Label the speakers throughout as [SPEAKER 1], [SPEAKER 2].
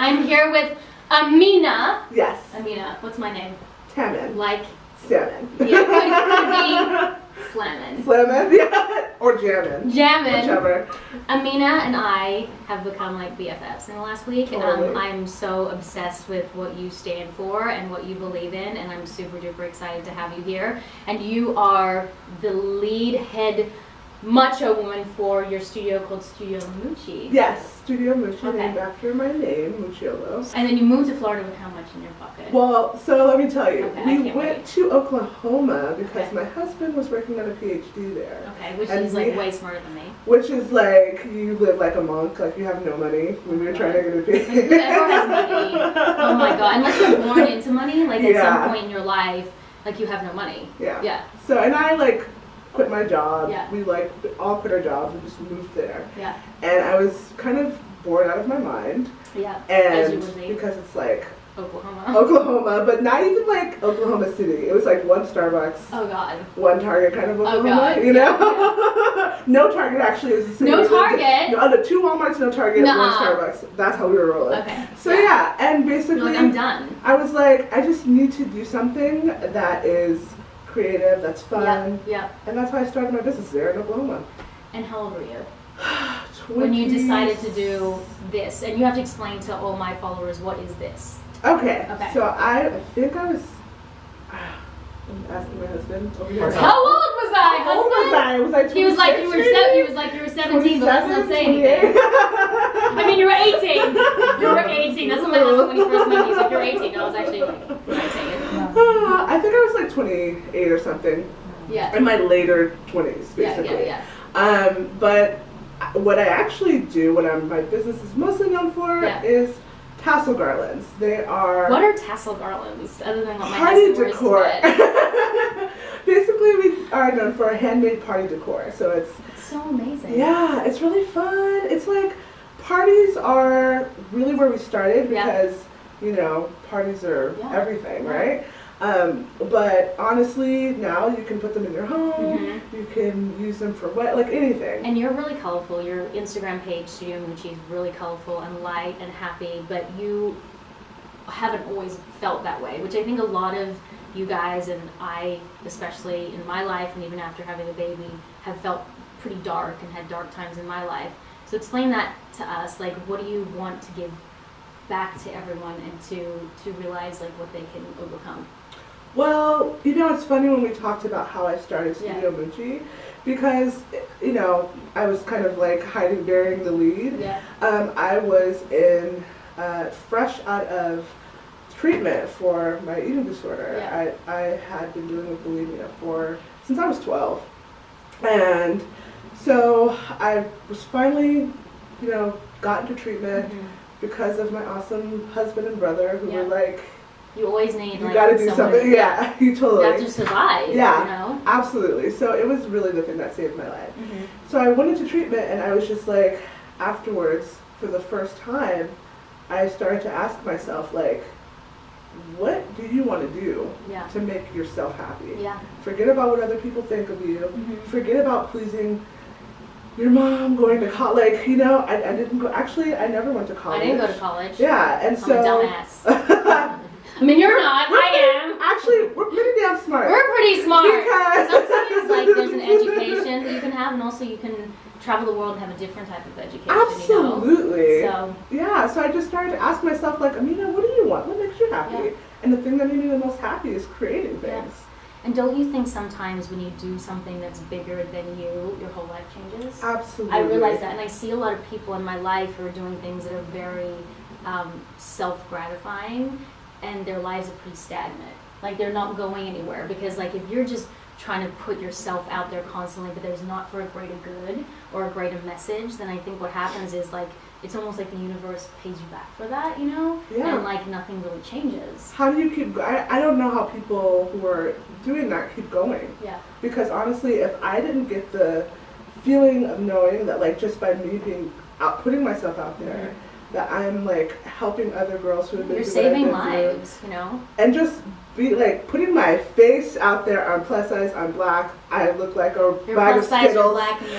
[SPEAKER 1] I'm here with Amina.
[SPEAKER 2] Yes.
[SPEAKER 1] Amina, what's my name?
[SPEAKER 2] Tamin.
[SPEAKER 1] Like
[SPEAKER 2] Salmon.
[SPEAKER 1] Yeah, could be Slammin'.
[SPEAKER 2] Slammin', yeah. Or Jammin'.
[SPEAKER 1] Jammin'.
[SPEAKER 2] Whichever.
[SPEAKER 1] Amina and I have become like BFFs in the last week.
[SPEAKER 2] Totally.
[SPEAKER 1] And I'm so obsessed with what you stand for and what you believe in, and I'm super duper excited to have you here. And you are the lead head macho woman for your studio called Studio Mucci.
[SPEAKER 2] Yes, Studio Mucci,
[SPEAKER 1] Okay.
[SPEAKER 2] named after my name, Mucciolo.
[SPEAKER 1] And then you moved to Florida with how much in your pocket?
[SPEAKER 2] Well, so let me tell you,
[SPEAKER 1] Okay, I
[SPEAKER 2] we
[SPEAKER 1] can't
[SPEAKER 2] went
[SPEAKER 1] wait.
[SPEAKER 2] to Oklahoma because
[SPEAKER 1] Okay.
[SPEAKER 2] my husband was working on a PhD there.
[SPEAKER 1] Okay, which
[SPEAKER 2] And
[SPEAKER 1] is like
[SPEAKER 2] we-
[SPEAKER 1] way smarter than me.
[SPEAKER 2] Which is like, you live like a monk, like you have no money when you're trying to get a PhD.
[SPEAKER 1] Whoever has money, oh my god, unless you're born into money, like at
[SPEAKER 2] Yeah.
[SPEAKER 1] some point in your life, like you have no money.
[SPEAKER 2] Yeah.
[SPEAKER 1] Yeah.
[SPEAKER 2] So, and I like quit my job.
[SPEAKER 1] Yeah.
[SPEAKER 2] We like all quit our jobs and just moved there.
[SPEAKER 1] Yeah.
[SPEAKER 2] And I was kind of bored out of my mind.
[SPEAKER 1] Yeah. As you
[SPEAKER 2] And
[SPEAKER 1] would be.
[SPEAKER 2] because it's like
[SPEAKER 1] Oklahoma.
[SPEAKER 2] Oklahoma, but not even like Oklahoma City. It was like one Starbucks,
[SPEAKER 1] Oh god.
[SPEAKER 2] one Target kind of Oklahoma,
[SPEAKER 1] God.
[SPEAKER 2] you know? No Target actually is the city.
[SPEAKER 1] No Target?
[SPEAKER 2] No, the 2 Walmarts, no Target,
[SPEAKER 1] Nuh-uh.
[SPEAKER 2] one Starbucks. That's how we were rolling.
[SPEAKER 1] Okay.
[SPEAKER 2] So yeah, and
[SPEAKER 1] You're
[SPEAKER 2] basically
[SPEAKER 1] like, I'm done.
[SPEAKER 2] I was like, I just need to do something that is creative, that's fun.
[SPEAKER 1] Yeah. Yeah.
[SPEAKER 2] And that's why I started my business there in Oklahoma.
[SPEAKER 1] And how old were you when you decided to do this? And you have to explain to all my followers what is this.
[SPEAKER 2] Okay.
[SPEAKER 1] Okay.
[SPEAKER 2] So I think I was. I'm asking my husband over here.
[SPEAKER 1] How old was I?
[SPEAKER 2] How old was I? Was I 26?
[SPEAKER 1] He was like you were he was like you were 17, but let's not say
[SPEAKER 2] 27,
[SPEAKER 1] anything.
[SPEAKER 2] 28?
[SPEAKER 1] I mean, you were 18. You were 18. That's what my husband when he first met me. He's like, you're 18. I was actually like 19.
[SPEAKER 2] I think I was like 28 or something.
[SPEAKER 1] Yeah.
[SPEAKER 2] In my later 20s, basically.
[SPEAKER 1] Yeah.
[SPEAKER 2] But what I actually do, my business is mostly known for,
[SPEAKER 1] Yeah.
[SPEAKER 2] is tassel garlands. They are
[SPEAKER 1] What are tassel garlands other than what my
[SPEAKER 2] party
[SPEAKER 1] husband wears
[SPEAKER 2] decor.
[SPEAKER 1] to bed?
[SPEAKER 2] Basically, we are known for handmade party decor. So it's
[SPEAKER 1] So amazing.
[SPEAKER 2] yeah, it's really fun. It's like parties are really where we started
[SPEAKER 1] Yeah.
[SPEAKER 2] because you know parties are
[SPEAKER 1] Yeah.
[SPEAKER 2] everything,
[SPEAKER 1] Yeah.
[SPEAKER 2] right? But honestly, now you can put them in your home.
[SPEAKER 1] Mhm.
[SPEAKER 2] You can use them for like anything.
[SPEAKER 1] And you're really colorful. Your Instagram page, Studio Mucci, is really colorful and light and happy, but you haven't always felt that way, which I think a lot of you guys and I, especially in my life and even after having a baby, have felt pretty dark and had dark times in my life. So explain that to us. Like, what do you want to give back to everyone and to realize like what they can overcome?
[SPEAKER 2] Well, you know, it's funny when we talked about how I started Studio Mucci, because, you know, I was kind of like bearing the lead.
[SPEAKER 1] Yeah.
[SPEAKER 2] I was fresh out of treatment for my eating disorder.
[SPEAKER 1] Yeah.
[SPEAKER 2] I had been dealing with bulimia since I was 12. And so I was finally, you know, got into treatment because of my awesome husband and brother who were like,
[SPEAKER 1] you always need
[SPEAKER 2] you
[SPEAKER 1] like
[SPEAKER 2] gotta do
[SPEAKER 1] someone,
[SPEAKER 2] something. Yeah, you totally.
[SPEAKER 1] You have to survive.
[SPEAKER 2] Yeah,
[SPEAKER 1] You know?
[SPEAKER 2] absolutely. So it was really the thing that saved my life.
[SPEAKER 1] Mhm.
[SPEAKER 2] So I went into treatment and I was just like, afterwards, for the first time, I started to ask myself, like, what do you want to do
[SPEAKER 1] Yeah.
[SPEAKER 2] to make yourself happy?
[SPEAKER 1] Yeah.
[SPEAKER 2] Forget about what other people think of you.
[SPEAKER 1] Mhm.
[SPEAKER 2] Forget about pleasing your mom, going to college. Like, you know, I didn't go, actually, I never went to college.
[SPEAKER 1] I didn't go to college.
[SPEAKER 2] Yeah, and
[SPEAKER 1] I'm
[SPEAKER 2] so.
[SPEAKER 1] a dumbass. I mean, you're not. I am.
[SPEAKER 2] Actually, we're pretty damn smart.
[SPEAKER 1] We're pretty smart.
[SPEAKER 2] Because-
[SPEAKER 1] Sometimes, like, there's an education that you can have, and also you can travel the world and have a different type of education.
[SPEAKER 2] Absolutely.
[SPEAKER 1] You know? So,
[SPEAKER 2] Yeah, so I just started to ask myself, like, Amina, what do you want? What makes you happy?
[SPEAKER 1] Yeah.
[SPEAKER 2] And the thing that made me the most happy is creating things.
[SPEAKER 1] and don't you think sometimes when you do something that's bigger than you, your whole life changes?
[SPEAKER 2] Absolutely.
[SPEAKER 1] I realize that, and I see a lot of people in my life who are doing things that are very self-gratifying, and their lives are pretty stagnant. Like, they're not going anywhere, because like if you're just trying to put yourself out there constantly, but there's not for a greater good or a greater message, then I think what happens is like it's almost like the universe pays you back for that, you know?
[SPEAKER 2] Yeah.
[SPEAKER 1] And like nothing really changes.
[SPEAKER 2] How do you keep, I don't know how people who are doing that keep going.
[SPEAKER 1] Yeah.
[SPEAKER 2] Because honestly, if I didn't get the feeling of knowing that, like, just by me putting myself out there, that I'm like helping other girls who have been
[SPEAKER 1] You're
[SPEAKER 2] through what I've
[SPEAKER 1] saving
[SPEAKER 2] been
[SPEAKER 1] lives,
[SPEAKER 2] through.
[SPEAKER 1] you know?
[SPEAKER 2] And just be like putting my face out there. I'm plus size, I'm black, I look like a
[SPEAKER 1] You're
[SPEAKER 2] bag
[SPEAKER 1] plus
[SPEAKER 2] of
[SPEAKER 1] size, you're
[SPEAKER 2] Skittles.
[SPEAKER 1] black, and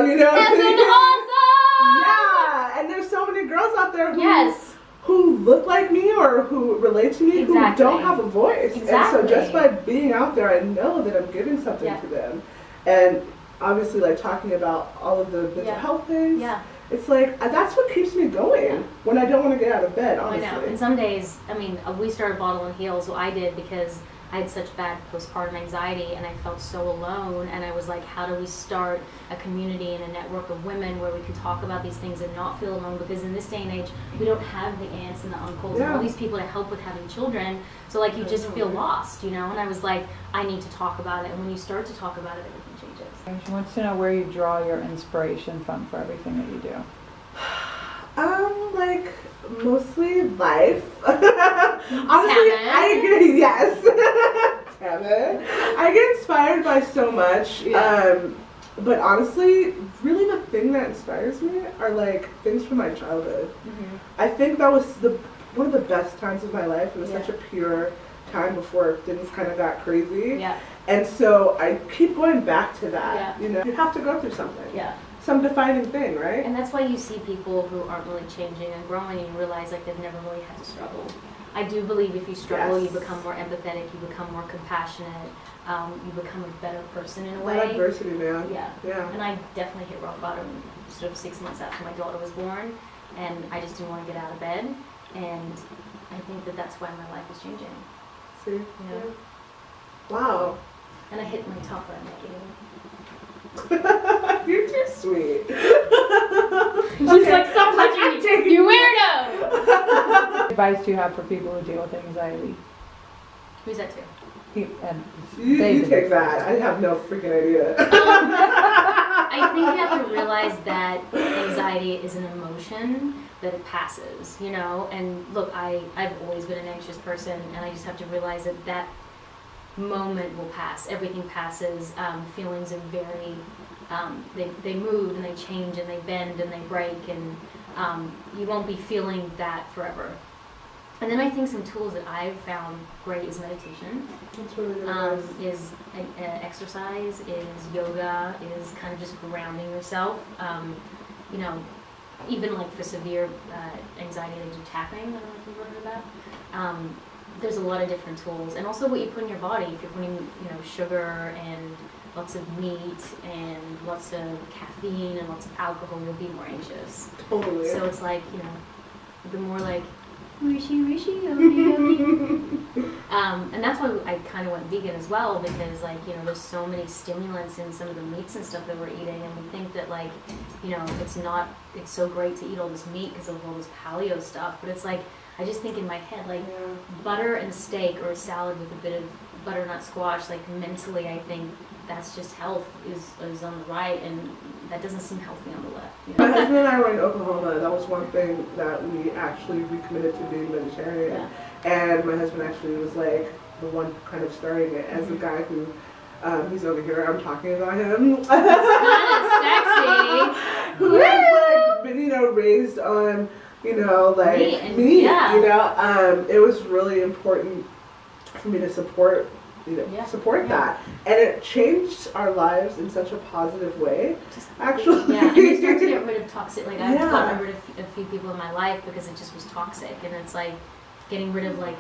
[SPEAKER 1] you're
[SPEAKER 2] You know,
[SPEAKER 1] effing awesome!
[SPEAKER 2] yeah, and there's so many girls out there who,
[SPEAKER 1] Yes.
[SPEAKER 2] who or who relate to me
[SPEAKER 1] Exactly.
[SPEAKER 2] who don't have a voice.
[SPEAKER 1] Exactly.
[SPEAKER 2] And so just by being out there, I know that I'm giving something to them. And obviously, like talking about all of the mental health things.
[SPEAKER 1] Yeah.
[SPEAKER 2] It's like, that's what keeps me going when I don't want to get out of bed, honestly.
[SPEAKER 1] I know. And some days, I mean, we started Bottle and Heels, so I did because I had such bad postpartum anxiety and I felt so alone, and I was like, how do we start a community and a network of women where we can talk about these things and not feel alone, because in this day and age we don't have the aunts and the uncles and all these people to help with having children, so like you just feel lost, you know. And I was like, I need to talk about it, and when you start to talk about it, everything changes.
[SPEAKER 3] She wants to know where you draw your inspiration from for everything that you do.
[SPEAKER 2] Like mostly life. Honestly, I get Damn it. I get inspired by so much. But honestly, really the thing that inspires me are like things from my childhood. I think that was one of the best times of my life. It was such a pure time before things kind of got crazy. And so I keep going back to that. You know, you have to go through something. Some defining thing, right?
[SPEAKER 1] And that's why you see people who aren't really changing and growing, and you realize like they've never really had to struggle. I do believe if you struggle, you become more empathetic, you become more compassionate, you become a better person in a way.
[SPEAKER 2] That adversity, man.
[SPEAKER 1] Yeah. And I definitely hit rock bottom sort of 6 months after my daughter was born, and I just didn't want to get out of bed, and I think that that's why my life is changing.
[SPEAKER 2] See?
[SPEAKER 1] You know?
[SPEAKER 2] Wow.
[SPEAKER 1] And I hit my top when I'm making
[SPEAKER 2] You're too sweet.
[SPEAKER 1] She's like, stop touching me, you weirdo!
[SPEAKER 3] What advice do you have for people who deal with anxiety?
[SPEAKER 1] Who's that to?
[SPEAKER 2] You take that. I have no freaking idea.
[SPEAKER 1] I think you have to realize that anxiety is an emotion, that it passes, you know? And look, I've always been an anxious person, and I just have to realize that that moment will pass. Everything passes. Feelings are very, they move and they change and they bend and they break, and you won't be feeling that forever. And then I think some tools that I've found great is meditation,
[SPEAKER 2] That's really good.
[SPEAKER 1] is exercise, is yoga, is kind of just grounding yourself. You know, even like for severe anxiety, they do tapping. I don't know if you've heard of that. There's a lot of different tools, and also what you put in your body. If you're putting, you know, sugar and lots of meat and lots of caffeine and lots of alcohol, you'll be more anxious.
[SPEAKER 2] Totally.
[SPEAKER 1] So it's like, you know, the more like wishy, and that's why I kind of went vegan as well, because like, you know, there's so many stimulants in some of the meats and stuff that we're eating, and we think that like, you know, it's so great to eat all this meat because of all this paleo stuff, but it's like, I just think in my head, like butter and steak or a salad with a bit of butternut squash, like mentally I think that's just health is on the right, and that doesn't seem healthy on the left. You know?
[SPEAKER 2] My husband and I were in Oklahoma. That was one thing that we actually recommitted to being vegetarian. And my husband actually was like the one kind of starting it as the guy who, he's over here, I'm talking about him.
[SPEAKER 1] That's sexy.
[SPEAKER 2] Who has like been, you know, raised on, you know, like meat, you know, it was really important for me to support, you know, support that, and it changed our lives in such a positive way. Actually,
[SPEAKER 1] and you start to get rid of toxic. Like I've gotten rid of a few people in my life because it just was toxic, and it's like getting rid of like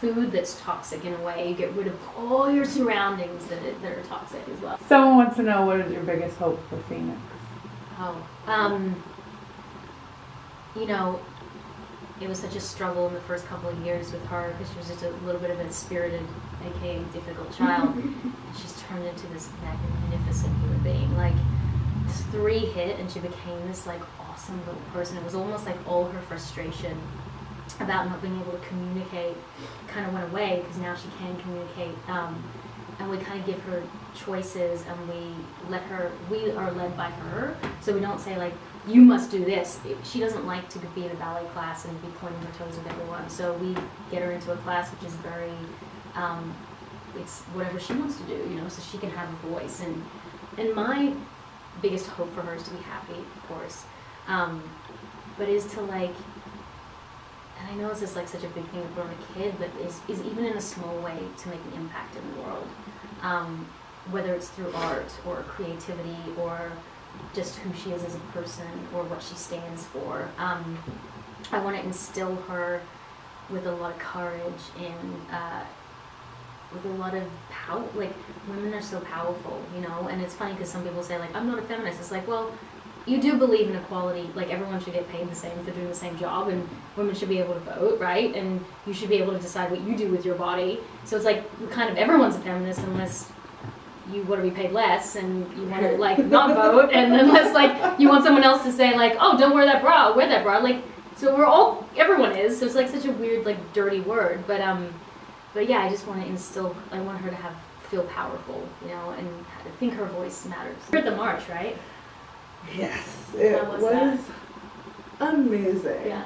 [SPEAKER 1] food that's toxic in a way. You get rid of all your surroundings that are toxic as well.
[SPEAKER 3] Someone wants to know, what is your biggest hope for Phoenix?
[SPEAKER 1] You know, it was such a struggle in the first couple of years with her because she was just a little bit of a spirited, aka difficult child. And she's turned into this magnificent human being. Like, 3 hit and she became this like awesome little person. It was almost like all her frustration about not being able to communicate kind of went away, because now she can communicate. And we kind of give her choices, and we are led by her. So we don't say like, you must do this. She doesn't like to be in a ballet class and be pointing her toes with everyone. So we get her into a class which is very, it's whatever she wants to do, you know, so she can have a voice. And my biggest hope for her is to be happy, of course, but is to like, and I know this is like such a big thing with growing a kid, but is even in a small way to make an impact in the world, whether it's through art or creativity or just who she is as a person or what she stands for. I want to instill her with a lot of courage and with a lot of power. Like, women are so powerful, you know. And it's funny because some people say like, I'm not a feminist. It's like, well, you do believe in equality. Like, everyone should get paid the same for doing the same job, and women should be able to vote, right? And you should be able to decide what you do with your body. So it's like, kind of everyone's a feminist unless you want to be paid less and you want to like not vote, and unless like you want someone else to say like, oh, don't wear that bra, wear that bra. Like, so everyone is. So it's like such a weird, like, dirty word. But yeah, I just want to instill. I want her to feel powerful, you know, and I think her voice matters. You're at the march, right?
[SPEAKER 2] Yes, it
[SPEAKER 1] How was
[SPEAKER 2] was
[SPEAKER 1] that?
[SPEAKER 2] amazing.
[SPEAKER 1] Yeah.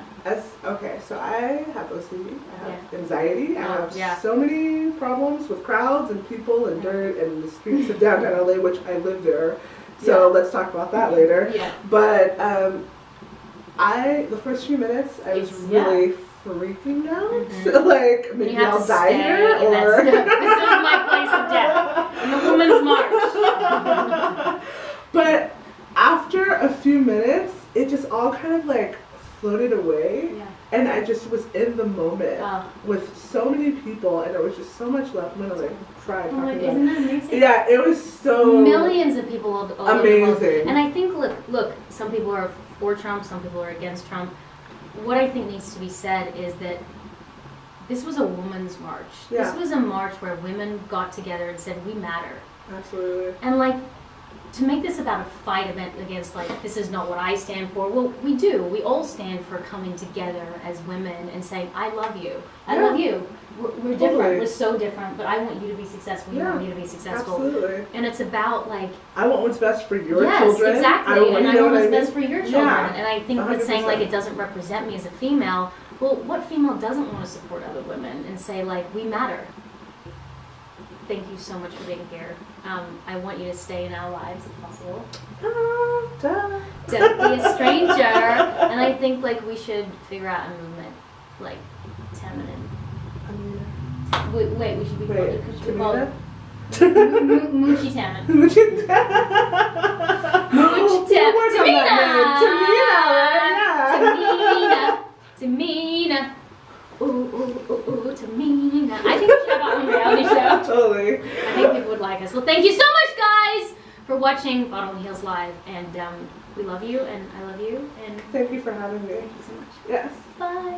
[SPEAKER 2] Okay, so I have OCD, I have anxiety, I
[SPEAKER 1] Oh,
[SPEAKER 2] have so many problems with crowds and people and dirt and the streets of downtown LA, which I live there. So let's talk about that later.
[SPEAKER 1] Yeah.
[SPEAKER 2] But the first few minutes, I was really freaking out.
[SPEAKER 1] Mm-hmm.
[SPEAKER 2] Like, maybe
[SPEAKER 1] you have
[SPEAKER 2] I'll
[SPEAKER 1] to
[SPEAKER 2] die
[SPEAKER 1] stay
[SPEAKER 2] here,
[SPEAKER 1] in that
[SPEAKER 2] or...
[SPEAKER 1] this is my place of death. And the Women's March.
[SPEAKER 2] But after a few minutes, it just all kind of like floated away.
[SPEAKER 1] Yeah.
[SPEAKER 2] And I just was in the moment
[SPEAKER 1] Oh.
[SPEAKER 2] with so many people, and there was just so much love. I'm gonna like cry
[SPEAKER 1] Oh
[SPEAKER 2] talking
[SPEAKER 1] my,
[SPEAKER 2] about
[SPEAKER 1] isn't that amazing?
[SPEAKER 2] Yeah, it was so
[SPEAKER 1] millions of people all over the world.
[SPEAKER 2] amazing.
[SPEAKER 1] And I think, look, some people are for Trump, some people are against Trump. What I think needs to be said is that this was a woman's march.
[SPEAKER 2] Yeah.
[SPEAKER 1] This was a march where women got together and said, we matter.
[SPEAKER 2] Absolutely.
[SPEAKER 1] And like, to make this about a fight against like, this is not what I stand for. Well, we do. We all stand for coming together as women and saying, I love you. I love you. We're different.
[SPEAKER 2] Totally.
[SPEAKER 1] We're so different, but I want you to be successful. You want you to be successful.
[SPEAKER 2] Absolutely.
[SPEAKER 1] And it's about like,
[SPEAKER 2] I want what's best for your
[SPEAKER 1] yes,
[SPEAKER 2] children.
[SPEAKER 1] exactly.
[SPEAKER 2] I
[SPEAKER 1] And I want what's
[SPEAKER 2] mean?
[SPEAKER 1] best for your children.
[SPEAKER 2] Yeah.
[SPEAKER 1] And I think with saying like
[SPEAKER 2] 100%.
[SPEAKER 1] it doesn't represent me as a female, well, what female doesn't want to support other women and say like, we matter? Thank you so much for being here. I want you to stay in our lives if possible.
[SPEAKER 2] Duh.
[SPEAKER 1] Don't be a stranger. And I think like we should figure out a movement like Tamina.
[SPEAKER 2] Amina.
[SPEAKER 1] Wait, we should be
[SPEAKER 2] Wait,
[SPEAKER 1] called
[SPEAKER 2] Tamina?
[SPEAKER 1] Moochie Tamin.
[SPEAKER 2] Moochie
[SPEAKER 1] Tamina. Tamina. Ooh, Tamina. I think we should have our own reality show.
[SPEAKER 2] Totally.
[SPEAKER 1] I think people would like us. Well, thank you so much, guys, for watching Bottom Heels Live. And we love you, and I love you. And
[SPEAKER 2] Thank you for having me.
[SPEAKER 1] thank you so much.
[SPEAKER 2] Yes.
[SPEAKER 1] Bye.